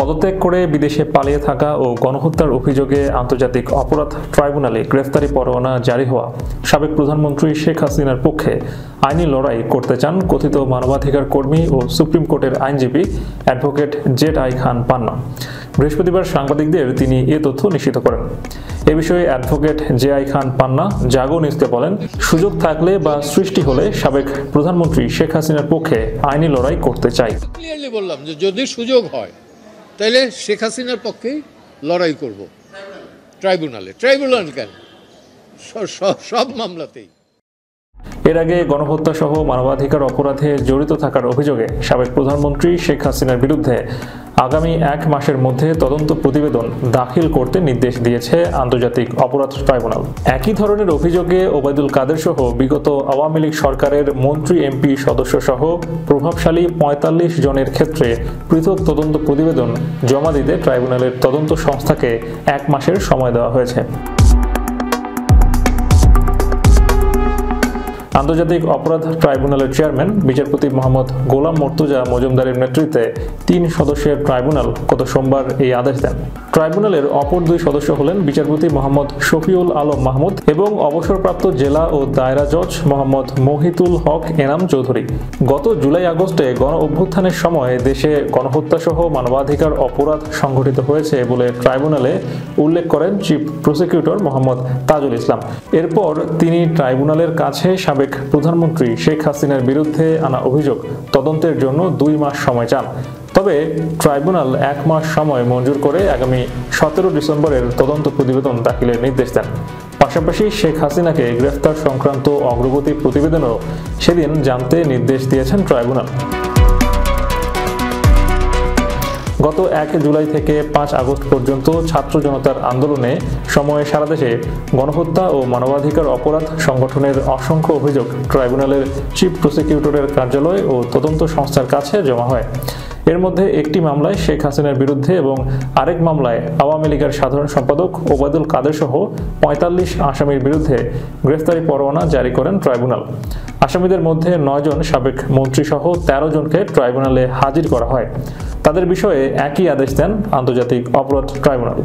পদত্যাগ করে বিদেশে পালিয়ে থাকা ও গণহত্যার অভিযোগে আন্তর্জাতিক অপরাধ ট্রাইব্যুনালে গ্রেফতারি পরোয়ানা জারি হওয়া সাবেক প্রধানমন্ত্রী শেখ হাসিনার পক্ষে আইনি লড়াই করতে চান কথিত মানবাধিকার কর্মী ও সুপ্রিম কোর্টের আইনজীবী অ্যাডভোকেট জেড আই খান পান্না। বৃহস্পতিবার সাংবাদিকদের তিনি এ তথ্য নিশ্চিত করেন। এ বিষয়ে অ্যাডভোকেট জে আই খান পান্না জাগো নিউজকে বলেন, সুযোগ থাকলে বা সৃষ্টি হলে সাবেক প্রধানমন্ত্রী শেখ হাসিনার পক্ষে আইনি লড়াই করতে চাই। ক্লিয়ারলি বললাম যে যদি সুযোগ হয় তাহলে শেখ হাসিনার পক্ষেই লড়াই করব ট্রাইব্যুনাল কেন সব মামলাতেই। এর আগে গণহত্যা সহ মানবাধিকার অপরাধে জড়িত থাকার অভিযোগে সাবেক প্রধানমন্ত্রী শেখ হাসিনার বিরুদ্ধে আগামী 1 মাসের মধ্যে তদন্ত প্রতিবেদন দাখিল করতে নির্দেশ দিয়েছে আন্তর্জাতিক অপরাধ ট্রাইব্যুনাল। একই ধরনের অভিযোগে ওবায়দুল কাদের সহ বিগত আওয়ামী লীগ সরকারের মন্ত্রী এমপি সদস্য সহ প্রভাবশালী 45 জনের ক্ষেত্রে পৃথক তদন্ত প্রতিবেদন জমা দিতে ট্রাইব্যুনালের তদন্ত সংস্থাকে 1 মাসের সময় দেওয়া হয়েছে। আন্তর্জাতিক অপরাধ ট্রাইব্যুনালের চেয়ারম্যান বিচারপতি মোহাম্মদ গোলাম মর্তুজা মজুমদারের নেতৃত্বে 3 সদস্যের ট্রাইব্যুনাল গত সোমবার এই আদেশ দেন। ট্রাইব্যুনালের অপর 2 সদস্য হলেন বিচারপতি মোহাম্মদ শফিউল আলম মাহমুদ এবং অবসরপ্রাপ্ত জেলা ও দায়রা জজ মোহাম্মদ মহিতুল হক এনাম চৌধুরী। গত জুলাই আগস্টে গণ অভ্যুত্থানের সময় দেশে গণহত্যা সহ মানবাধিকার অপরাধ সংঘটিত হয়েছে বলে ট্রাইব্যুনালে উল্লেখ করেন চিফ প্রসিকিউটর মোহাম্মদ তাজুল ইসলাম। এরপর তিনি ট্রাইব্যুনালের কাছে সাবেক প্রধানমন্ত্রী শেখ হাসিনার বিরুদ্ধে আনা অভিযোগ তদন্তের জন্য 2 মাস সময় চান। তবে ট্রাইব্যুনাল 1 মাস সময় মঞ্জুর করে আগামী 17 ডিসেম্বরের তদন্ত প্রতিবেদন দাখিলের নির্দেশ দেন। পাশাপাশি শেখ হাসিনাকে গ্রেফতার সংক্রান্ত অগ্রগতি প্রতিবেদনও সেদিন জানতে নির্দেশ দিয়েছেন ট্রাইব্যুনাল। গত 1 জুলাই থেকে 5 আগস্ট পর্যন্ত ছাত্র জনতার আন্দোলনে সময়ে সারা দেশে গণহত্যা ও মানবাধিকার অপরাধ সংগঠনের অসংখ্য অভিযোগ ট্রাইব্যুনালের চিফ প্রসিকিউটরের কার্যালয় ও তদন্ত সংস্থার কাছে জমা হয়। এর মধ্যে একটি মামলায় শেখ হাসিনার বিরুদ্ধে এবং আরেক মামলায় আওয়ামী লীগের সাধারণ সম্পাদক ওবায়দুল কাদের সহ 45 আসামির বিরুদ্ধে গ্রেফতারি পরোয়ানা জারি করেন ট্রাইব্যুনাল। আসামিদের মধ্যে 9 জন সাবেক মন্ত্রী সহ 13 জনকে ট্রাইব্যুনালে হাজির করা হয়। তাদের বিষয়ে একই আদেশ দেন আন্তর্জাতিক অপরাধ ট্রাইব্যুনাল।